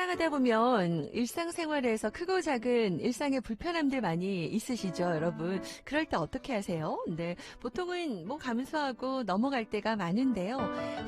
살아가다 보면 일상생활에서 크고 작은 일상의 불편함들 많이 있으시죠, 여러분? 그럴 때 어떻게 하세요? 네, 보통은 뭐 감수하고 넘어갈 때가 많은데요.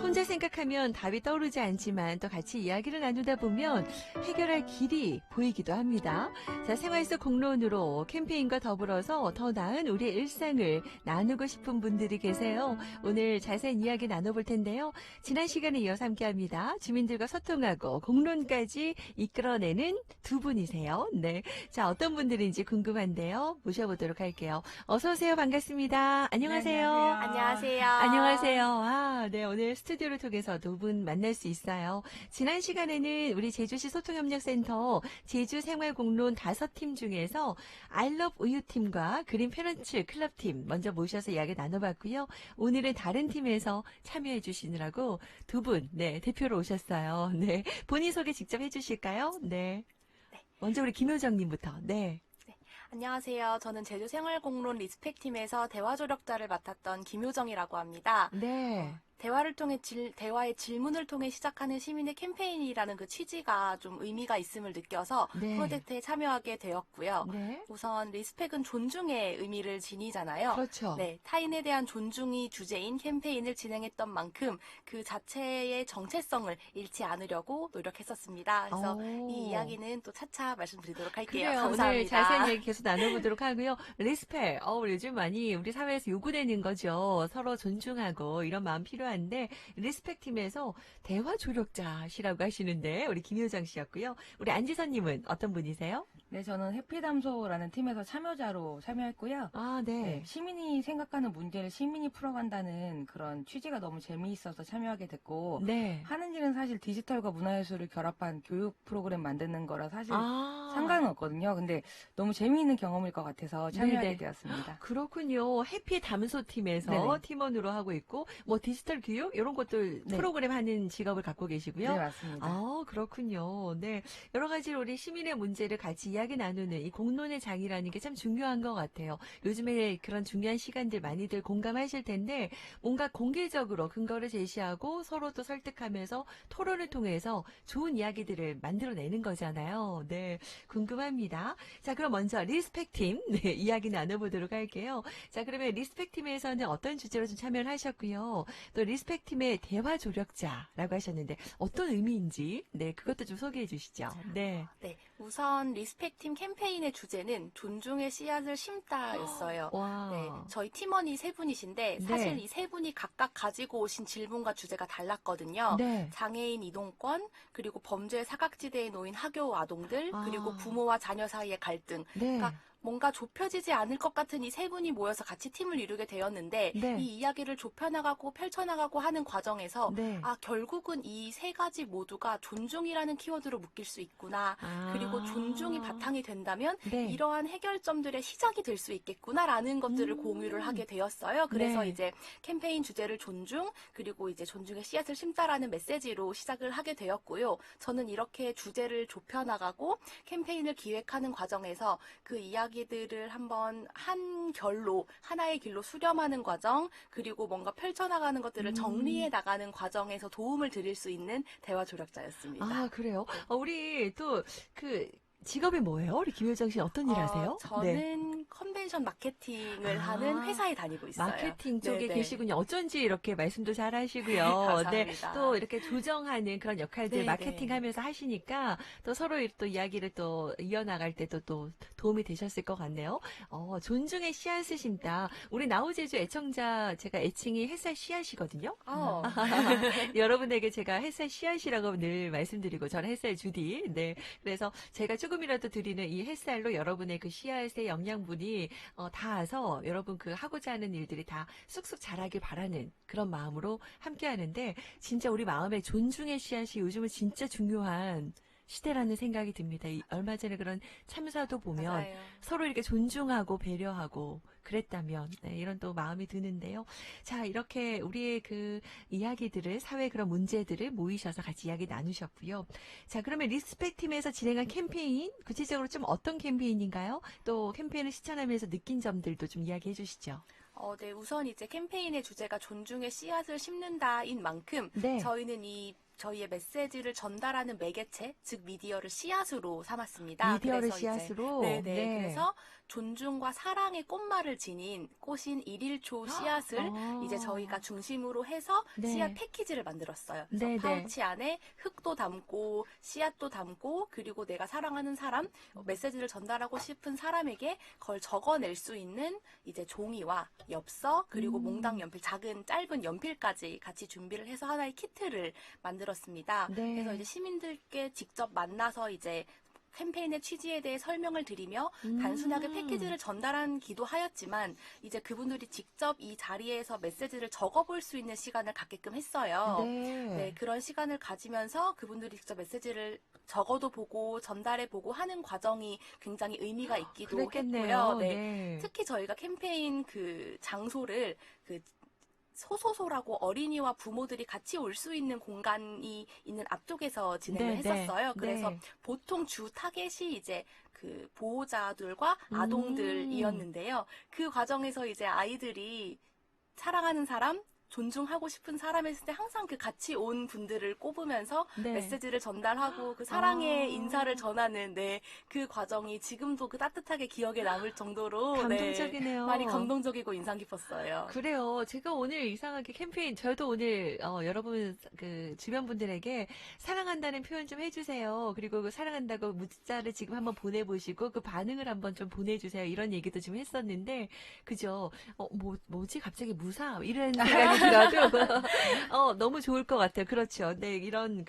혼자 생각하면 답이 떠오르지 않지만 또 같이 이야기를 나누다 보면 해결할 길이 보이기도 합니다. 자, 생활 속 공론으로 캠페인과 더불어서 더 나은 우리의 일상을 나누고 싶은 분들이 계세요. 오늘 자세한 이야기 나눠볼 텐데요. 지난 시간에 이어서 함께합니다. 주민들과 소통하고 공론까지 이끌어내는 두 분이세요. 네, 자 어떤 분들인지 궁금한데요. 모셔보도록 할게요. 어서 오세요. 반갑습니다. 안녕하세요. 네, 안녕하세요. 안녕하세요. 아, 네, 오늘 스튜디오를 통해서 두 분 만날 수 있어요. 지난 시간에는 우리 제주시 소통협력센터 제주생활공론 5팀 중에서 아이러브 우유팀과 그린 페런츠 클럽팀 먼저 모셔서 이야기 나눠봤고요. 오늘은 다른 팀에서 참여해 주시느라고 두 분, 네, 대표로 오셨어요. 네, 본인 소개 직접 해주실까요? 네. 네. 먼저 우리 김효정님부터, 네. 안녕하세요. 저는 제주생활공론 리스펙팀에서 대화조력자를 맡았던 김효정이라고 합니다. 네. 대화의 질문을 통해 시작하는 시민의 캠페인이라는 그 취지가 좀 의미가 있음을 느껴서 네. 프로젝트에 참여하게 되었고요. 네. 우선 리스펙은 존중의 의미를 지니잖아요. 그렇죠. 네, 타인에 대한 존중이 주제인 캠페인을 진행했던 만큼 그 자체의 정체성을 잃지 않으려고 노력했었습니다. 그래서 이 이야기는 또 차차 말씀드리도록 할게요. 그래요. 감사합니다. 오늘 자세한 얘기 계속 나눠보도록 하고요. 리스펙, 요즘 많이 우리 사회에서 요구되는 거죠. 서로 존중하고 이런 마음 필요한데 리스펙 팀에서 대화 조력자시라고 하시는데 우리 김효정 씨였고요. 우리 안지선님은 어떤 분이세요? 네, 저는 해피담소라는 팀에서 참여자로 참여했고요. 아, 네. 네, 시민이 생각하는 문제를 시민이 풀어간다는 그런 취지가 너무 재미있어서 참여하게 됐고, 네. 하는 일은 사실 디지털과 문화예술을 결합한 교육 프로그램 만드는 거라 사실 상관은 없거든요. 근데 너무 재미있는 경험일 것 같아서 참여하게 네네. 되었습니다. 그렇군요. 해피 담소 팀에서 네네. 팀원으로 하고 있고 뭐 디지털 교육 이런 것들 네. 프로그램 하는 직업을 갖고 계시고요. 네, 맞습니다. 아, 그렇군요. 네. 여러 가지로 우리 시민의 문제를 같이 이야기 나누는 이 공론의 장이라는 게 참 중요한 것 같아요. 요즘에 그런 중요한 시간들 많이들 공감하실 텐데 뭔가 공개적으로 근거를 제시하고 서로 또 설득하면서 토론을 통해서 좋은 이야기들을 만들어내는 거잖아요. 네. 궁금합니다. 자, 그럼 먼저 리스펙 팀, 네, 이야기 나눠보도록 할게요. 자, 그러면 리스펙 팀에서는 어떤 주제로 좀 참여를 하셨고요. 또 리스펙 팀의 대화 조력자라고 하셨는데 어떤 의미인지, 네, 그것도 좀 소개해 주시죠. 네. 네, 우선 리스펙팀 캠페인의 주제는 존중의 씨앗을 심다였어요. 와. 네, 저희 팀원이 세 분이신데 사실 이 세 분이 각각 가지고 오신 질문과 주제가 달랐거든요. 네. 장애인 이동권, 그리고 범죄 사각지대에 놓인 학교 아동들, 아. 그리고 부모와 자녀 사이의 갈등. 네. 그러니까 뭔가 좁혀지지 않을 것 같은 이 세 분이 모여서 같이 팀을 이루게 되었는데 네. 이 이야기를 좁혀나가고 펼쳐나가고 하는 과정에서 네. 결국은 이 세 가지 모두가 존중이라는 키워드로 묶일 수 있구나. 아. 그리고 존중이 바탕이 된다면 네. 이러한 해결점들의 시작이 될 수 있겠구나라는 것들을 공유를 하게 되었어요. 그래서 네. 이제 캠페인 주제를 존중, 그리고 이제 존중의 씨앗을 심다라는 메시지로 시작을 하게 되었고요. 저는 이렇게 주제를 좁혀나가고 캠페인을 기획하는 과정에서 그 이야기들을 한번 한 결로, 하나의 길로 수렴하는 과정, 그리고 뭔가 펼쳐나가는 것들을 정리해 나가는 과정에서 도움을 드릴 수 있는 대화 조력자였습니다. 아, 그래요? 우리 또 직업이 뭐예요? 우리 김효정 씨 어떤 일 하세요? 저는 컨벤션 마케팅을 하는 회사에 다니고 있어요. 마케팅 쪽에 네네. 계시군요. 어쩐지 이렇게 말씀도 잘 하시고요. 네, 감사합니다. 또 이렇게 조정하는 그런 역할들 네네. 마케팅 하면서 하시니까 또 서로 또 이야기를 또 이어나갈 때도 또 도움이 되셨을 것 같네요. 존중의 씨앗을 심다. 우리 나우제주 애청자 제가 애칭이 햇살 씨앗이거든요. 여러분에게 제가 햇살 씨앗이라고 늘 말씀드리고 저는 햇살 주디. 네. 그래서 제가 조금이라도 드리는 이 햇살로 여러분의 그 씨앗의 영양분이 닿아서 여러분 그 하고자 하는 일들이 다 쑥쑥 자라길 바라는 그런 마음으로 함께 하는데 진짜 우리 마음에 존중의 씨앗이 요즘은 진짜 중요한 시대라는 생각이 듭니다. 얼마 전에 그런 참사도 보면 맞아요. 서로 이렇게 존중하고 배려하고 그랬다면 네, 이런 또 마음이 드는데요. 자, 이렇게 우리의 그 이야기들을 사회 그런 문제들을 모이셔서 같이 이야기 나누셨고요. 자, 그러면 리스펙 팀에서 진행한 캠페인 구체적으로 좀 어떤 캠페인인가요? 또 캠페인을 실천하면서 느낀 점들도 좀 이야기해 주시죠. 네, 우선 이제 캠페인의 주제가 존중의 씨앗을 심는다인 만큼 네. 저희는 이 저희의 메시지를 전달하는 매개체, 즉 미디어를 씨앗으로 삼았습니다. 미디어를 그래서 씨앗으로? 네네. 네. 그래서 존중과 사랑의 꽃말을 지닌 꽃인 일일초 씨앗을 이제 저희가 중심으로 해서 네. 씨앗 패키지를 만들었어요. 그래서 네네. 파우치 안에 흙도 담고 씨앗도 담고 그리고 내가 사랑하는 사람, 메시지를 전달하고 싶은 사람에게 그걸 적어낼 수 있는 이제 종이와 엽서 그리고 몽당 연필, 작은 짧은 연필까지 같이 준비를 해서 하나의 키트를 만들었습니다. 네. 그래서 이제 시민들께 직접 만나서 이제 캠페인의 취지에 대해 설명을 드리며 단순하게 패키지를 전달하기도 하였지만 이제 그분들이 직접 이 자리에서 메시지를 적어볼 수 있는 시간을 갖게끔 했어요. 네, 그런 시간을 가지면서 그분들이 직접 메시지를 적어도 보고 전달해 보고 하는 과정이 굉장히 의미가 있기도 그랬겠네요. 했고요. 네. 네. 특히 저희가 캠페인 그 장소를 그 소소소라고 어린이와 부모들이 같이 올 수 있는 공간이 있는 앞쪽에서 진행을 네, 했었어요. 네, 그래서 네. 보통 주 타겟이 이제 그 보호자들과 아동들이었는데요. 그 과정에서 이제 아이들이 사랑하는 사람, 존중하고 싶은 사람했을 때 항상 그 같이 온 분들을 꼽으면서 네. 메시지를 전달하고 그 사랑의 인사를 전하는 네, 그 과정이 지금도 그 따뜻하게 기억에 남을 정도로 감동적이네요. 네, 많이 감동적이고 인상 깊었어요. 그래요. 제가 오늘 이상하게 캠페인, 저도 오늘, 여러분, 그, 주변 분들에게 사랑한다는 표현 좀 해주세요. 그리고 그 사랑한다고 문자를 지금 한번 보내보시고 그 반응을 한번 좀 보내주세요. 이런 얘기도 좀 했었는데, 그죠? 뭐지? 갑자기 무사? 이런 생각이 들어도, 너무 좋을 것 같아요. 그렇죠. 네, 이런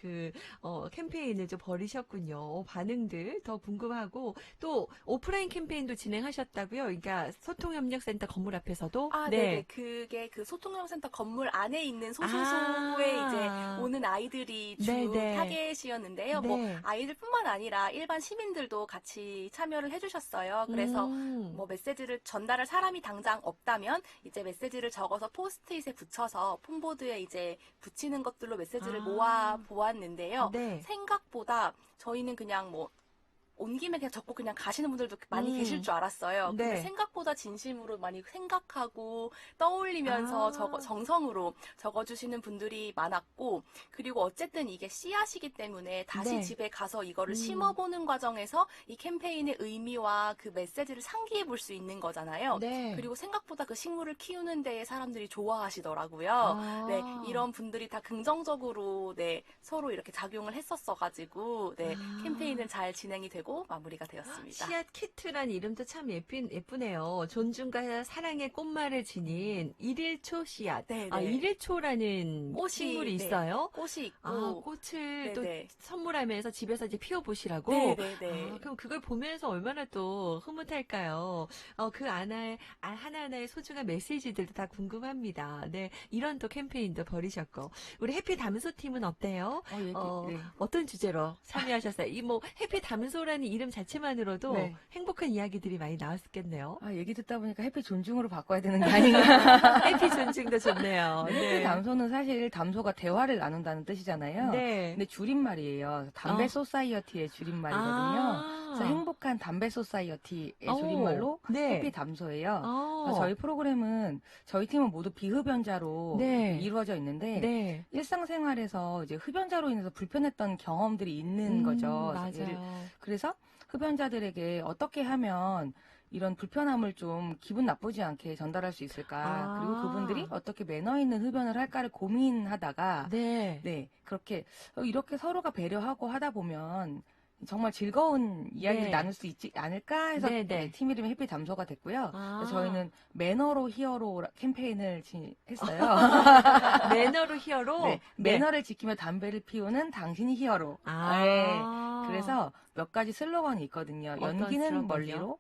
캠페인을 좀 벌이셨군요. 반응들 더 궁금하고, 또 오프라인 캠페인도 진행하셨다고요? 그러니까 소통협력센터 건물 앞에서도? 네네. 그게 그 소통협력센터 건물 안에 있는 소소소에 이제 오는 아이들이 주 네네. 타겟이었는데요. 네. 뭐 아이들뿐만 아니라 일반 시민들도 같이 참여를 해주셨어요. 그래서 뭐 메시지를 전달할 사람이 당장 없다면 이제 메시지를 적어서 포스트잇에 붙여서 폰보드에 이제 붙이는 것들로 메시지를 모아 보았는데요. 네. 생각보다 저희는 그냥 뭐 온 김에 그냥 적고 그냥 가시는 분들도 많이 계실 줄 알았어요. 네. 근데 생각보다 진심으로 많이 생각하고 떠올리면서 정성으로 적어주시는 분들이 많았고, 그리고 어쨌든 이게 씨앗이기 때문에 다시 네. 집에 가서 이거를 심어보는 과정에서 이 캠페인의 의미와 그 메시지를 상기해 볼 수 있는 거잖아요. 네. 그리고 생각보다 그 식물을 키우는 데에 사람들이 좋아하시더라고요. 네, 이런 분들이 다 긍정적으로 네, 서로 이렇게 작용을 했었어가지고 네, 캠페인은 잘 진행이 되고 마무리가 되었습니다. 씨앗 키트란 이름도 참 예쁘네요. 존중과 사랑의 꽃말을 지닌 일일초 씨앗. 네, 아, 네. 일일초라는 꽃이, 식물이 네, 있어요? 꽃이 있고 아, 꽃을 또 네네. 선물하면서 집에서 이제 피워보시라고? 네네네. 아, 그럼 그걸 보면서 얼마나 또 흐뭇할까요? 그 하나하나의 소중한 메시지들도 다 궁금합니다. 네, 이런 또 캠페인도 벌이셨고. 우리 해피 담소팀은 어때요? 네. 어떤 주제로 참여하셨어요? 이 해피 담소라는 이름 자체만으로도 네. 행복한 이야기들이 많이 나왔겠네요. 얘기 듣다 보니까 해피 존중으로 바꿔야 되는 게 아닌가. 해피 존중도 좋네요. 해피 담소는 사실 담소가 대화를 나눈다는 뜻이잖아요. 네. 근데 줄임말이에요. 담배 소사이어티의 줄임말이거든요. 그래서 행복한 담배 소사이어티의 줄임말로 네. 해피 담소예요. 그래서 저희 프로그램은 저희 팀은 모두 비흡연자로 네. 이루어져 있는데 네. 일상생활에서 이제 흡연자로 인해서 불편했던 경험들이 있는 거죠. 맞아요. 그래서 흡연자들에게 어떻게 하면 이런 불편함을 좀 기분 나쁘지 않게 전달할 수 있을까? 그리고 그분들이 어떻게 매너 있는 흡연을 할까를 고민하다가 네. 그렇게 이렇게 서로가 배려하고 하다 보면 정말 즐거운 이야기를 네. 나눌 수 있지 않을까 해서 네. 팀 이름이 해피 담소가 됐고요. 그래서 저희는 매너로 히어로 캠페인을 했어요. 매너로 히어로? 네, 매너를 지키며 담배를 피우는 당신이 히어로. 네. 그래서 몇 가지 슬로건이 있거든요. 연기는 슬로건이요? 멀리로,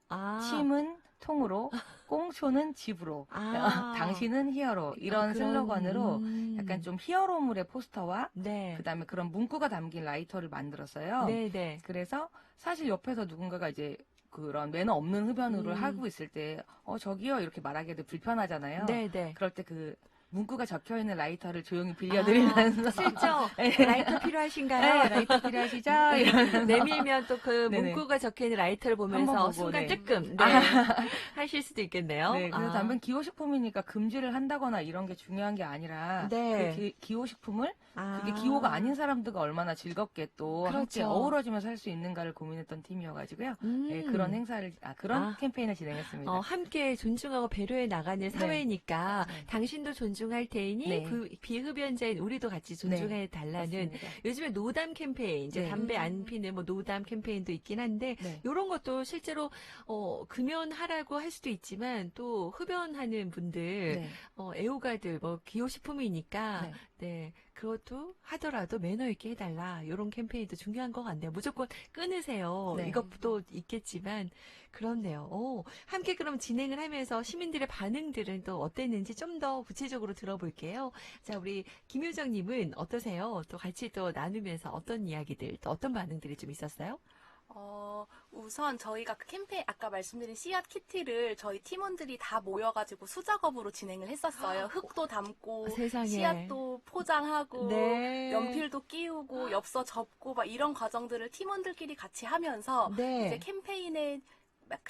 침은 통으로, 꽁초는 집으로, 당신은 히어로. 이런 슬로건으로 약간 좀 히어로물의 포스터와 그다음에 그런 문구가 담긴 라이터를 만들었어요. 네. 그래서 사실 옆에서 누군가가 이제 그런 매너 없는 흡연을 하고 있을 때 저기요 이렇게 말하기도 불편하잖아요. 네. 그럴 때 그 문구가 적혀 있는 라이터를 조용히 빌려드리면서 슬쩍 네. 라이터 필요하신가요? 네, 라이터 필요하시죠? 내밀면 또 그 네네. 문구가 적혀 있는 라이터를 보면서 한번 보고, 순간 네. 뜨끔 하실 수도 있겠네요. 네, 그래서 담배는 기호식품이니까 금지를 한다거나 이런 게 중요한 게 아니라 네. 그 기호식품을 그게 기호가 아닌 사람들과 얼마나 즐겁게 또 함께 그렇죠. 어우러지면서 할 수 있는가를 고민했던 팀이어가지고요. 네, 그런 그런 캠페인을 진행했습니다. 함께 존중하고 배려해 나가는 사회니까 네. 당신도 존중할 테이니 네. 비흡연자인 우리도 같이 존중해 달라는 맞습니다. 요즘에 노담 캠페인, 이제 네. 담배 안 피는 뭐 노담 캠페인도 있긴 한데 네. 이런 것도 실제로 금연하라고 할 수도 있지만 또 흡연하는 분들, 네. 애호가들 뭐 기호식품이니까 네. 네, 그것도 하더라도 매너 있게 해달라. 이런 캠페인도 중요한 것 같네요. 무조건 끊으세요. 네. 이것도 있겠지만 그렇네요. 함께 그럼 진행을 하면서 시민들의 반응들은 또 어땠는지 좀 더 구체적으로 들어볼게요. 자, 우리 김효정님은 어떠세요? 또 같이 또 나누면서 어떤 이야기들, 또 어떤 반응들이 좀 있었어요? 우선 저희가 그 캠페인, 아까 말씀드린 씨앗 키트를 저희 팀원들이 다 모여가지고 수작업으로 진행을 했었어요. 흙도 담고, 세상에. 씨앗도 포장하고, 네. 연필도 끼우고, 엽서 접고, 막 이런 과정들을 팀원들끼리 같이 하면서, 네. 이제 캠페인에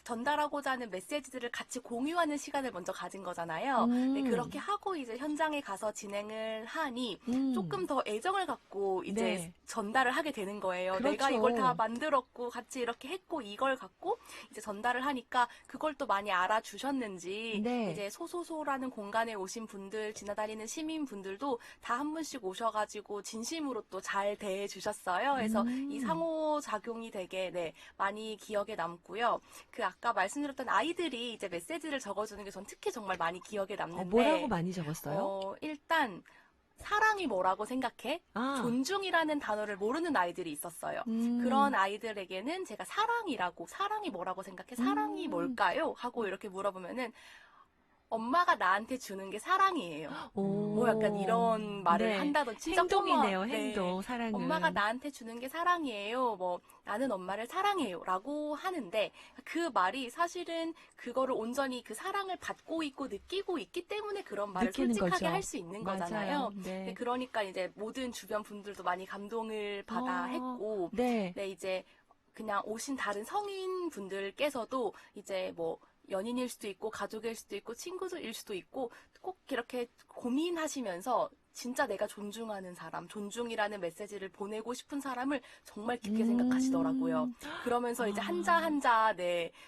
전달하고자 하는 메시지들을 같이 공유하는 시간을 먼저 가진 거잖아요. 네, 그렇게 하고 이제 현장에 가서 진행을 하니 조금 더 애정을 갖고 이제 네. 전달을 하게 되는 거예요. 그렇죠. 내가 이걸 다 만들었고 같이 이렇게 했고 이걸 갖고 이제 전달을 하니까 그걸 또 많이 알아주셨는지 네. 이제 소소소라는 공간에 오신 분들, 지나다니는 시민분들도 다 한 분씩 오셔가지고 진심으로 또 잘 대해주셨어요. 그래서 이 상호작용이 되게 많이 기억에 남고요. 그 아까 말씀드렸던 아이들이 이제 메시지를 적어주는 게 전 특히 정말 많이 기억에 남는데 뭐라고 많이 적었어요? 일단 사랑이 뭐라고 생각해? 존중이라는 단어를 모르는 아이들이 있었어요. 그런 아이들에게는 제가 사랑이 뭐라고 생각해? 사랑이 뭘까요? 하고 이렇게 물어보면은 엄마가 나한테 주는 게 사랑이에요. 뭐 약간 이런 말을 한다든지. 행동이네요, 행동, 사랑은. 엄마가 나한테 주는 게 사랑이에요. 뭐 나는 엄마를 사랑해요. 라고 하는데 그 말이 사실은 그거를 온전히 그 사랑을 받고 있고 느끼고 있기 때문에 그런 말을 솔직하게 할 수 있는 거잖아요. 네. 그러니까 이제 모든 주변 분들도 많이 감동을 받아 했고 이제 그냥 오신 다른 성인 분들께서도 이제 뭐 연인일 수도 있고 가족일 수도 있고 친구들일 수도 있고 꼭 이렇게 고민하시면서 진짜 내가 존중하는 사람, 존중이라는 메시지를 보내고 싶은 사람을 정말 깊게 생각하시더라고요. 그러면서 이제 한자 한자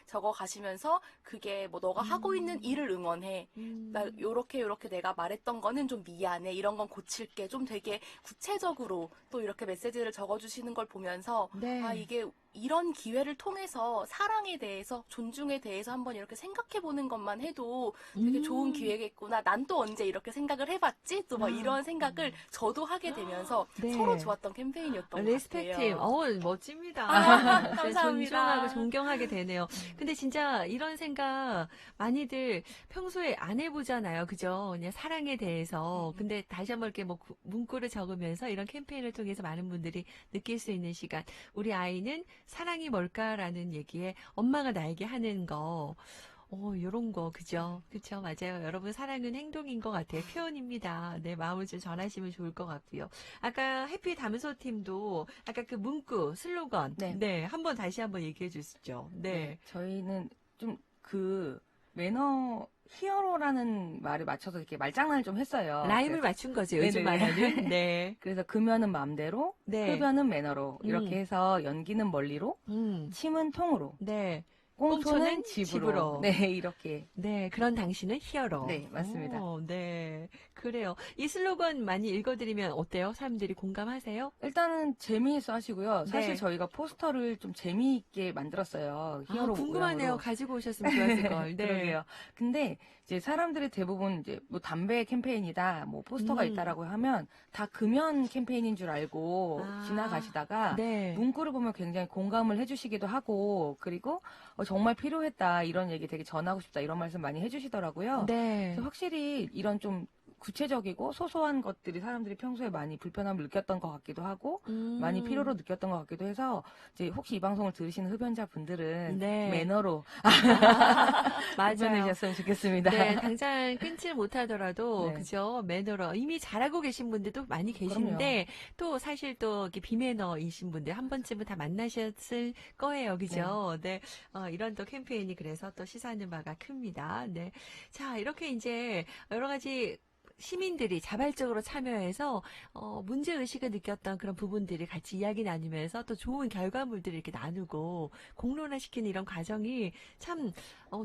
적어 가시면서 그게 뭐 너가 하고 있는 일을 응원해. 나 요렇게 내가 말했던 거는 좀 미안해. 이런 건 고칠게. 좀 되게 구체적으로 또 이렇게 메시지를 적어주시는 걸 보면서 이게 이런 기회를 통해서 사랑에 대해서, 존중에 대해서 한번 이렇게 생각해보는 것만 해도 되게 좋은 기회겠구나. 난 또 언제 이렇게 생각을 해봤지? 또 막 이런 생각을 저도 하게 되면서 서로 좋았던 캠페인이었던 것 같아요. 레스펙트. 멋집니다. 감사합니다. 존중하고 존경하게 되네요. 근데 진짜 이런 생각 많이들 평소에 안 해보잖아요. 그죠? 그냥 사랑에 대해서. 근데 다시 한번 이렇게 뭐 문구를 적으면서 이런 캠페인을 통해서 많은 분들이 느낄 수 있는 시간. 우리 아이는 사랑이 뭘까라는 얘기에 엄마가 나에게 하는 거. 요런 거, 그죠? 그쵸, 맞아요. 여러분, 사랑은 행동인 것 같아요. 표현입니다. 네, 마음을 좀 전하시면 좋을 것 같고요. 아까 해피 담소 팀도, 아까 그 문구, 슬로건. 한번 다시 한번 얘기해 주시죠. 네. 저희는 좀 매너 히어로라는 말을 맞춰서 이렇게 말장난을 좀 했어요. 라임을 맞춘 거죠, 요즘 말하는. 네. 그래서 금연은 맘대로, 흡연은 매너로, 이렇게 해서 연기는 멀리로, 침은 통으로. 꽁초는 집으로. 네, 이렇게. 네, 그런 당신은 히어로. 네, 맞습니다. 네, 그래요. 이 슬로건 많이 읽어드리면 어때요? 사람들이 공감하세요? 일단은 재미있어 하시고요. 사실 저희가 포스터를 좀 재미있게 만들었어요. 히어로 궁금하네요. 모양으로. 가지고 오셨으면 좋았을 걸. 네. 그러게요. 근데 이제 사람들이 대부분 이제 뭐 담배 캠페인이다, 뭐 포스터가 있다라고 하면 다 금연 캠페인인 줄 알고 지나가시다가 문구를 보면 굉장히 공감을 해주시기도 하고, 그리고 정말 필요했다, 이런 얘기 되게 전하고 싶다, 이런 말씀 많이 해주시더라고요. 그래서 확실히 이런 좀 구체적이고 소소한 것들이 사람들이 평소에 많이 불편함을 느꼈던 것 같기도 하고 많이 필요로 느꼈던 것 같기도 해서 이제 혹시 이 방송을 들으시는 흡연자분들은 네. 매너로 맞아요. 흡연하셨으면 좋겠습니다. 네, 당장 끊질 못하더라도 네. 그죠? 매너로 이미 잘하고 계신 분들도 많이 계신데 그럼요. 또 사실 또 이렇게 비매너이신 분들 한 번쯤은 다 만나셨을 거예요, 그죠? 네, 이런 또 캠페인이 그래서 또 시사하는 바가 큽니다. 네, 자 이렇게 이제 여러 가지 시민들이 자발적으로 참여해서 문제 의식을 느꼈던 그런 부분들을 같이 이야기 나누면서 또 좋은 결과물들을 이렇게 나누고 공론화시키는 이런 과정이 참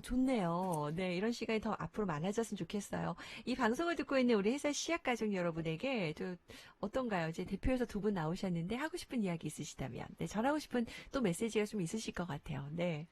좋네요. 네, 이런 시간이 더 앞으로 많아졌으면 좋겠어요. 이 방송을 듣고 있는 우리 회사 시약 가족 여러분에게 또 어떤가요? 이제 대표에서 두 분 나오셨는데 하고 싶은 이야기 있으시다면, 네, 전하고 싶은 또 메시지가 좀 있으실 것 같아요. 네.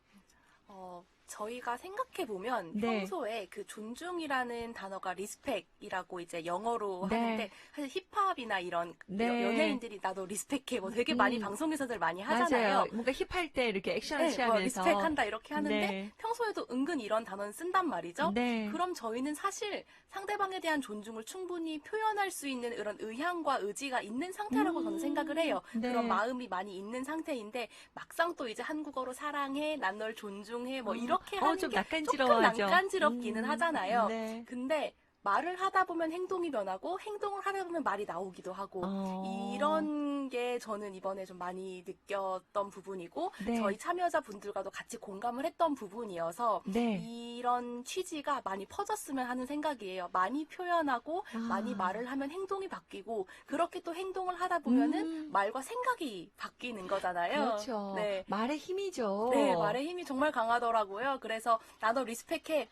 저희가 생각해보면 네. 평소에 그 존중이라는 단어가 리스펙이라고 이제 영어로 네. 하는데 사실 힙합이나 이런 네. 연예인들이 나도 리스펙해 뭐 되게 많이 방송에서들 많이 하잖아요. 맞아요. 뭔가 힙할 때 이렇게 액션을 네, 취하면서 리스펙한다 이렇게 하는데 네. 평소에도 은근 이런 단어는 쓴단 말이죠. 네. 그럼 저희는 사실 상대방에 대한 존중을 충분히 표현할 수 있는 이런 의향과 의지가 있는 상태라고 저는 생각을 해요. 네. 그런 마음이 많이 있는 상태인데 막상 또 이제 한국어로 사랑해, 난 널 존중해 뭐 이렇게 하는 좀 게 낯간지러워하죠. 조금 낯간지럽기는 하잖아요. 네. 근데 말을 하다 보면 행동이 변하고 행동을 하다 보면 말이 나오기도 하고 이런 게 저는 이번에 좀 많이 느꼈던 부분이고 네. 저희 참여자분들과도 같이 공감을 했던 부분이어서 네. 이런 취지가 많이 퍼졌으면 하는 생각이에요. 많이 표현하고 많이 말을 하면 행동이 바뀌고 그렇게 또 행동을 하다 보면은 말과 생각이 바뀌는 거잖아요. 그렇죠. 네. 말의 힘이죠. 네, 말의 힘이 정말 강하더라고요. 그래서 나도 리스펙해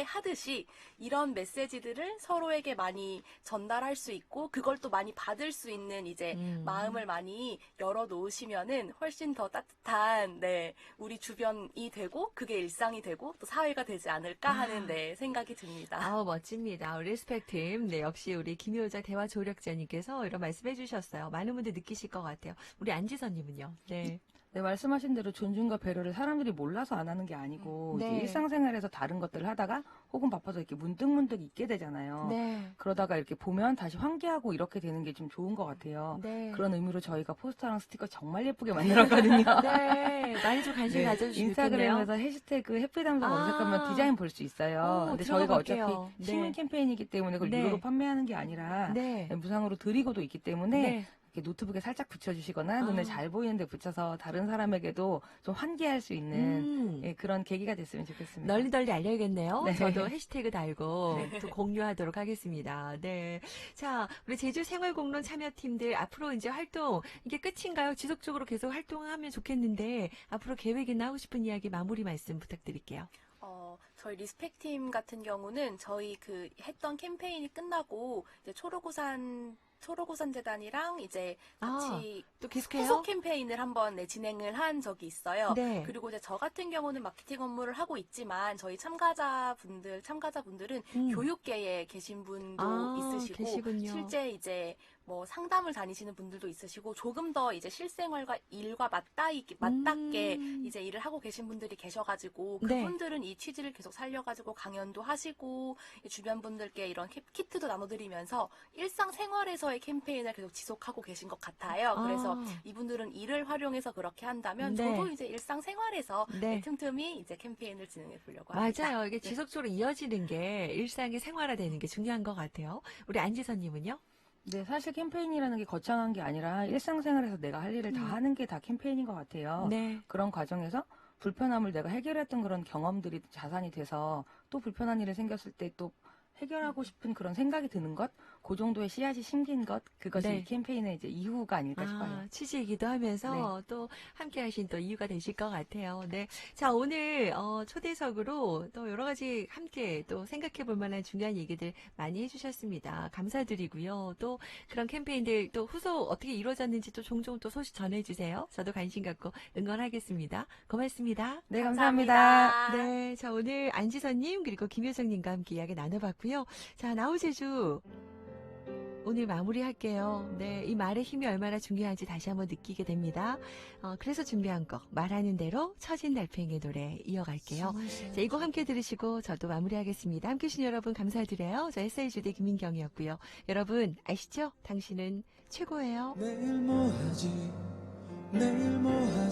하듯이 이런 메시지들을 서로에게 많이 전달할 수 있고 그걸 또 많이 받을 수 있는 이제 마음을 많이 열어놓으시면은 훨씬 더 따뜻한 우리 주변이 되고 그게 일상이 되고 또 사회가 되지 않을까 하는 생각이 듭니다. 멋집니다. 우리 리스펙 팀. 네, 역시 우리 김효자 대화 조력자님께서 이런 말씀 해주셨어요. 많은 분들 느끼실 것 같아요. 우리 안지선님은요? 네. 네, 말씀하신 대로 존중과 배려를 사람들이 몰라서 안 하는 게 아니고 네. 이제 일상생활에서 다른 것들을 하다가 혹은 바빠서 이렇게 문득문득 잊게 되잖아요. 네. 그러다가 이렇게 보면 다시 환기하고 이렇게 되는 게 좀 좋은 것 같아요. 네. 그런 의미로 저희가 포스터랑 스티커 정말 예쁘게 만들었거든요. 네. 많이 좀 관심 가져주시면 인스타그램에서 해시태그 해피담당 검색하면 디자인 볼 수 있어요. 근데 저희가 들어가볼게요. 어차피 시민 캠페인이기 때문에 그걸 네. 유료로 판매하는 게 아니라 네. 무상으로 드리고도 있기 때문에 네. 이렇게 노트북에 살짝 붙여주시거나 눈에 잘 보이는 데 붙여서 다른 사람에게도 좀 환기할 수 있는 그런 계기가 됐으면 좋겠습니다. 널리 알려야겠네요. 네. 저도 해시태그 달고 또 공유하도록 하겠습니다. 네. 자, 우리 제주생활공론 참여팀들 앞으로 이제 활동 이게 끝인가요? 지속적으로 계속 활동하면 좋겠는데 앞으로 계획이나 하고 싶은 이야기 마무리 말씀 부탁드릴게요. 저희 리스펙팀 같은 경우는 저희 그 했던 캠페인이 끝나고 이제 초록우산 재단이랑 이제 같이 또 계속해요? 후속 캠페인을 한번 진행을 한 적이 있어요. 네. 그리고 이제 저 같은 경우는 마케팅 업무를 하고 있지만 저희 참가자분들은 교육계에 계신 분도 있으시고 계시군요. 실제 이제 뭐 상담을 다니시는 분들도 있으시고 조금 더 이제 실생활과 일과 맞닿게 이제 일을 하고 계신 분들이 계셔가지고 그분들은 이 취지를 계속 살려가지고 강연도 하시고 주변 분들께 이런 키트도 나눠드리면서 일상생활에서의 캠페인을 계속 지속하고 계신 것 같아요. 그래서 이분들은 일을 활용해서 그렇게 한다면 저도 이제 일상생활에서 틈틈이 이제 캠페인을 진행해 보려고 합니다. 맞아요. 이게 지속적으로 이어지는 게 일상의 생활화되는 게 중요한 것 같아요. 우리 안지선님은요? 네, 사실 캠페인이라는 게 거창한 게 아니라 일상생활에서 내가 할 일을 다 하는 게 다 캠페인인 것 같아요. 네. 그런 과정에서 불편함을 내가 해결했던 그런 경험들이 자산이 돼서 또 불편한 일이 생겼을 때 또 해결하고 싶은 그런 생각이 드는 것, 그 정도의 씨앗이 심긴 것, 그것이 이 캠페인의 이제 이후가 아닐까 싶어요. 취지이기도 하면서 또 함께 하신 또 이유가 되실 것 같아요. 네. 자, 오늘 초대석으로 또 여러 가지 함께 또 생각해 볼 만한 중요한 얘기들 많이 해주셨습니다. 감사드리고요. 또 그런 캠페인들 또 후속 어떻게 이루어졌는지 또 종종 또 소식 전해주세요. 저도 관심 갖고 응원하겠습니다. 고맙습니다. 네, 감사합니다. 네. 자, 오늘 안지선님 그리고 김효정님과 함께 이야기 나눠봤고요. 자, 나우제주 오늘 마무리할게요. 네, 이 말의 힘이 얼마나 중요한지 다시 한번 느끼게 됩니다. 그래서 준비한 곡 말하는 대로 처진 달팽이의 노래 이어갈게요. 자, 이 곡 함께 들으시고 저도 마무리하겠습니다. 함께 해주신 여러분 감사드려요. 저 SI주대 김민경이었고요. 여러분 아시죠? 당신은 최고예요. 내일 뭐 하지? 내일 뭐 하지?